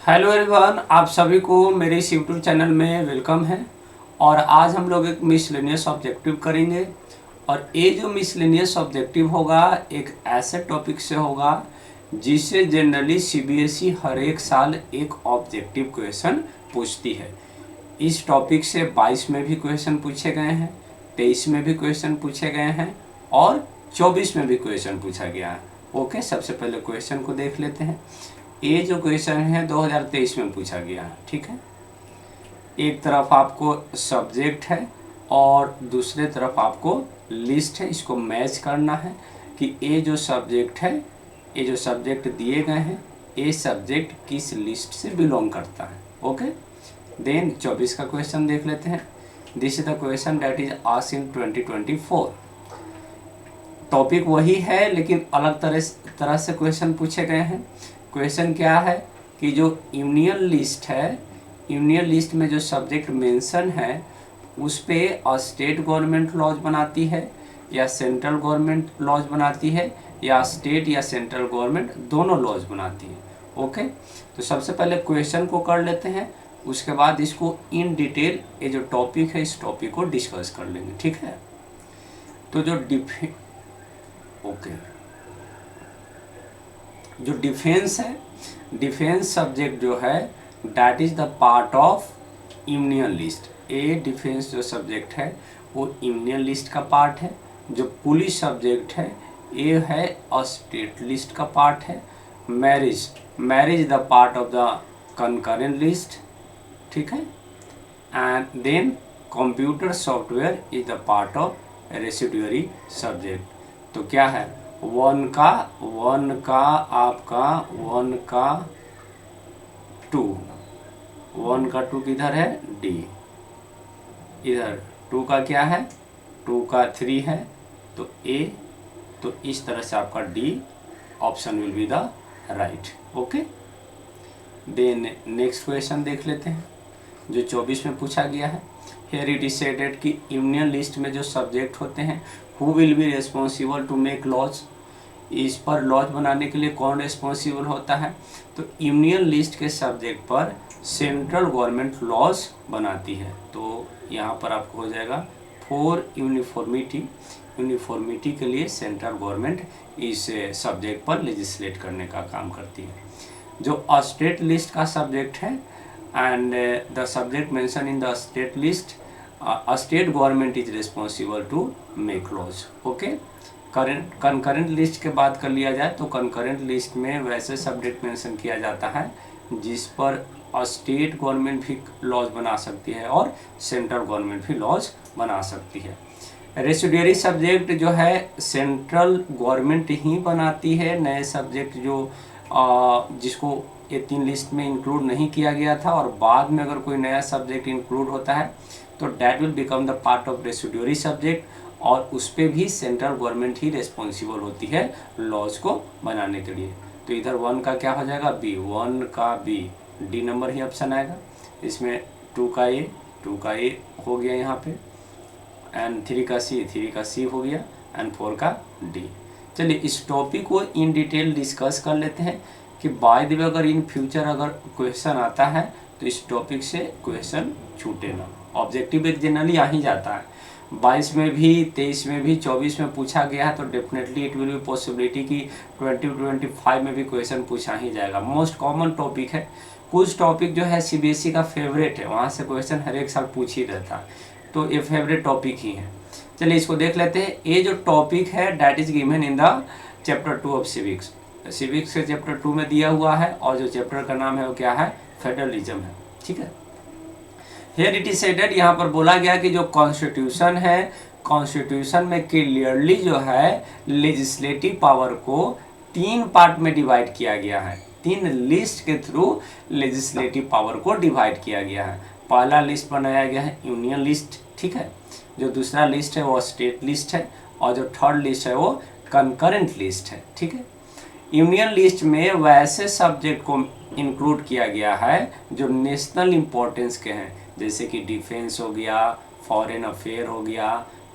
Hello everyone, आप सभी को मेरे इस यूट्यूब चैनल में वेलकम है। और आज हम लोग एक मिसलेनियस ऑब्जेक्टिव करेंगे। और ये जो मिसलेनियस ऑब्जेक्टिव होगा एक ऐसे टॉपिक से होगा जिससे जनरली सीबीएसई हर एक साल एक ऑब्जेक्टिव क्वेश्चन पूछती है। इस टॉपिक से 22 में भी क्वेश्चन पूछे गए हैं, 23 में भी क्वेश्चन पूछे गए हैं और 24 में भी क्वेश्चन पूछा गया है। ओके, सबसे पहले क्वेश्चन को देख लेते हैं। ये जो क्वेश्चन है 2023 में पूछा गया है। ठीक है, एक तरफ आपको सब्जेक्ट है और दूसरे तरफ आपको लिस्ट है। इसको मैच करना है कि ये जो सब्जेक्ट है, ये जो सब्जेक्ट दिए गए हैं, ये सब्जेक्ट किस लिस्ट से बिलोंग करता है। ओके, देन 24 का क्वेश्चन देख लेते हैं। This is the question that is asked in 2024। Topic वही है लेकिन अलग तरह से क्वेश्चन पूछे गए हैं। क्वेश्चन क्या है कि जो यूनियन लिस्ट है, यूनियन लिस्ट में जो सब्जेक्ट मेंशन है उस पे स्टेट गवर्नमेंट लॉज बनाती है या सेंट्रल गवर्नमेंट लॉज बनाती है या स्टेट या सेंट्रल गवर्नमेंट दोनों लॉज बनाती है। ओके, तो सबसे पहले क्वेश्चन को कर लेते हैं, उसके बाद इसको इन डिटेल ये जो टॉपिक है इस टॉपिक को डिस्कस कर लेंगे। ठीक है, तो जो डिफेंस है, डिफेंस सब्जेक्ट जो है that is the part of union list. A defence जो सब्जेक्ट है वो यूनियन लिस्ट का पार्ट है। जो पुलिस सब्जेक्ट है ये है स्टेट लिस्ट का पार्ट है। Marriage the part of the concurrent list. ठीक है, and then computer software is the part of residuary subject. तो क्या है, वन का टू किधर है, डी। इधर टू का क्या है, टू का 3 है तो ए। तो इस तरह से आपका D option will be the right. Okay, then next question देख लेते हैं जो 24 में पूछा गया है। हियर इट इज स्टेटेड कि यूनियन लिस्ट में जो सब्जेक्ट होते हैं who will be responsible to make laws. इस पर लॉज बनाने के लिए कौन रिस्पॉन्सिबल होता है, तो यूनियन लिस्ट के सब्जेक्ट पर सेंट्रल गवर्नमेंट लॉज बनाती है। तो यहाँ पर आपको हो जाएगा फॉर यूनिफॉर्मिटी के लिए सेंट्रल गवर्नमेंट इस सब्जेक्ट पर लेजिस्लेट करने का काम करती है। जो स्टेट लिस्ट का सब्जेक्ट है and the subject mention in the state list, state government is responsible to make laws. Okay, concurrent list के बात कर लिया जाए तो कंकरेंट लिस्ट में वैसे सब्जेक्ट मेंशन किया जाता है जिस पर स्टेट गवर्नमेंट भी लॉज बना सकती है और सेंट्रल गवर्नमेंट भी लॉज बना सकती है। रेसिडुअरी सब्जेक्ट जो है सेंट्रल गवर्नमेंट ही बनाती है। नए सब्जेक्ट जो जिसको ये 3 लिस्ट में इंक्लूड नहीं किया गया था और बाद में अगर कोई नया सब्जेक्ट इंक्लूड होता है तो that will become the part of residuary subject और उस पर भी सेंट्रल गवर्नमेंट ही रिस्पॉन्सिबल होती है लॉज को बनाने के लिए। तो इधर 1 का क्या हो जाएगा, बी। 1 का बी, डी नंबर ही ऑप्शन आएगा। इसमें 2 का ए हो गया यहाँ पे, एंड 3 का सी हो गया, एंड 4 का डी। चलिए इस टॉपिक को इन डिटेल डिस्कस कर लेते हैं कि बाय द वे अगर इन फ्यूचर अगर क्वेश्चन आता है तो इस टॉपिक से क्वेश्चन छूटे ना। ऑब्जेक्टिव एक जनरली आ ही जाता है, 22 में भी, 23 में भी, 24 में पूछा गया है तो definitely it will be possibility कि 2025 में भी क्वेश्चन पूछा ही जाएगा। मोस्ट कॉमन टॉपिक है। कुछ टॉपिक जो है सीबीएसई का फेवरेट है, वहाँ से क्वेश्चन हर एक साल पूछ ही रहता है, तो ये फेवरेट टॉपिक ही है। चलिए इसको देख लेते हैं। ये जो टॉपिक है that is given in the chapter 2 of civics. Civics के चैप्टर 2 में दिया हुआ है और जो चैप्टर का नाम है वो क्या है, फेडरलिज्म है। ठीक है, हियर इट इज सेटेड, यहाँ पर बोला गया कि जो कॉन्स्टिट्यूशन है, कॉन्स्टिट्यूशन में क्लियरली जो है लेजिस्लेटिव पावर को 3 पार्ट में डिवाइड किया गया है। 3 लिस्ट के थ्रू लेजिस्लेटिव पावर को डिवाइड किया गया है। पहला लिस्ट बनाया गया है यूनियन लिस्ट। ठीक है, जो दूसरा लिस्ट है वो स्टेट लिस्ट है और जो थर्ड लिस्ट है वो कंकरेंट लिस्ट है। ठीक है, यूनियन लिस्ट में वैसे सब्जेक्ट को इंक्लूड किया गया है जो नेशनल इम्पोर्टेंस के हैं, जैसे कि डिफेंस हो गया, फॉरेन अफेयर हो गया,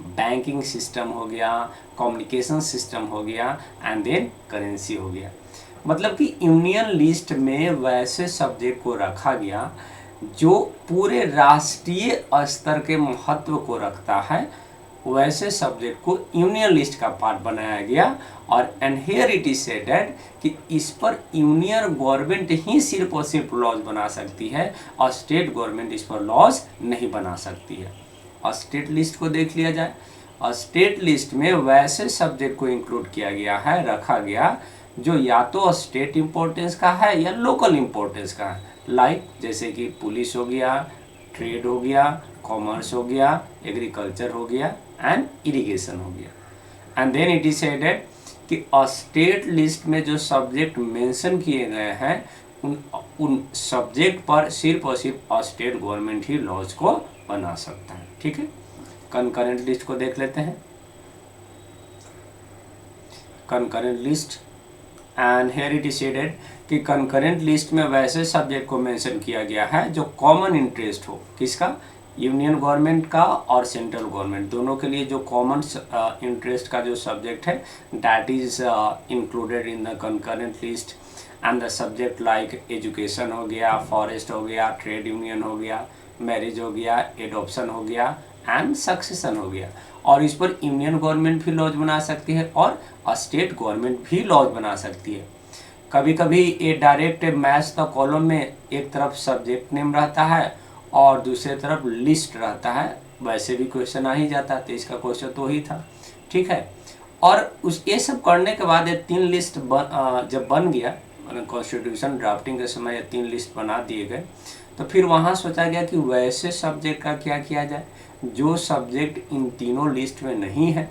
बैंकिंग सिस्टम हो गया, कम्युनिकेशन सिस्टम हो गया, एंड देन करेंसी हो गया। मतलब कि यूनियन लिस्ट में वैसे सब्जेक्ट को रखा गया जो पूरे राष्ट्रीय स्तर के महत्व को रखता है, वैसे सब्जेक्ट को यूनियन लिस्ट का पार्ट बनाया गया। और and here it is stated कि इस पर यूनियन गवर्नमेंट ही सिर्फ और सिर्फ लॉज बना सकती है और स्टेट गवर्नमेंट इस पर लॉज नहीं बना सकती है। और स्टेट लिस्ट को देख लिया जाए, और स्टेट लिस्ट में वैसे सब्जेक्ट को इंक्लूड किया गया है, रखा गया जो या तो स्टेट इम्पोर्टेंस का है या लोकल इम्पोर्टेंस का है। लाइक जैसे कि पुलिस हो गया, ट्रेड हो गया, कॉमर्स हो गया, एग्रीकल्चर हो गया एंड इरिगेशन हो गया। And then it is stated कि स्टेट लिस्ट में जो सब्जेक्ट मेंशन किए गए हैं उन सब्जेक्ट पर सिर्फ और सिर्फ स्टेट गवर्नमेंट ही लॉज को बना सकता है। ठीक है, कंकरेंट लिस्ट को देख लेते हैं। Concurrent list and here it is stated कि कंकरेंट लिस्ट में वैसे सब्जेक्ट को मेंशन किया गया है जो कॉमन इंटरेस्ट हो, किसका, यूनियन गवर्नमेंट का और सेंट्रल गवर्नमेंट दोनों के लिए जो कॉमन इंटरेस्ट का जो सब्जेक्ट है that is included in the concurrent list. And the subject like education हो गया, फॉरेस्ट हो गया, ट्रेड यूनियन हो गया, मैरिज हो गया, एडॉप्शन हो गया एंड सक्सेशन हो गया। और इस पर यूनियन गवर्नमेंट भी लॉज बना सकती है और स्टेट गवर्नमेंट भी लॉज बना सकती है। कभी कभी ये डायरेक्ट मैच द कॉलम में एक तरफ सब्जेक्ट नेम रहता है और दूसरे तरफ लिस्ट रहता है, वैसे भी क्वेश्चन आ ही जाता है, तो इसका क्वेश्चन तो ही था। ठीक है, और उस ये सब करने के बाद ये 3 लिस्ट जब बन गया, कॉन्स्टिट्यूशन ड्राफ्टिंग के समय ये 3 लिस्ट बना दिए गए, तो फिर वहाँ सोचा गया कि वैसे सब्जेक्ट का क्या किया जाए जो सब्जेक्ट इन तीनों लिस्ट में नहीं है,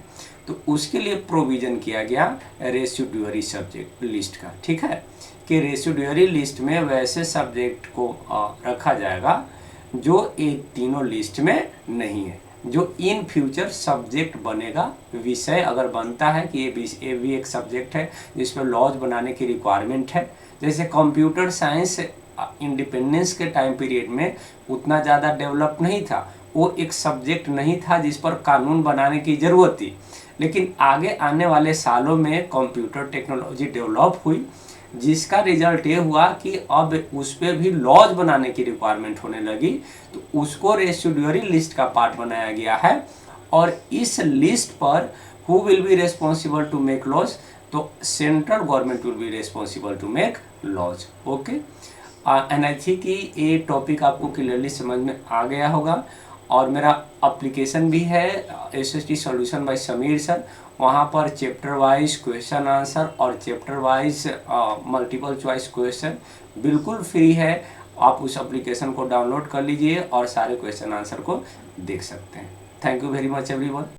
तो उसके लिए प्रोविज़न किया गया रेसिड्यूअरी सब्जेक्ट लिस्ट का। ठीक है, कि रेसिड्यूअरी लिस्ट में वैसे सब्जेक्ट को रखा जाएगा जो ये तीनों लिस्ट में नहीं है, जो इन फ्यूचर सब्जेक्ट बनेगा। विषय अगर बनता है कि ये भी एक सब्जेक्ट है जिस पर लॉज बनाने की रिक्वायरमेंट है। जैसे कंप्यूटर साइंस इंडिपेंडेंस के टाइम पीरियड में उतना ज़्यादा डेवलप नहीं था, वो एक सब्जेक्ट नहीं था जिस पर कानून बनाने की ज़रूरत थी। लेकिन आगे आने वाले सालों में कंप्यूटर टेक्नोलॉजी डेवलप हुई, जिसका रिजल्ट ये हुआ कि अब उस पर भी लॉज बनाने की रिक्वायरमेंट होने लगी, तो उसको रेसिड्यूअरी लिस्ट का पार्ट बनाया गया है। और इस लिस्ट पर who will be responsible to make laws, तो central government will be responsible to make laws. Okay, and I think कि ये टॉपिक आपको क्लियरली समझ में आ गया होगा। और मेरा एप्लीकेशन भी है SST solution bye Sameer sir, वहाँ पर चैप्टर वाइज क्वेश्चन आंसर और chapter wise multiple choice question बिल्कुल फ्री है। आप उस एप्लीकेशन को डाउनलोड कर लीजिए और सारे क्वेश्चन आंसर को देख सकते हैं। Thank you very much everyone.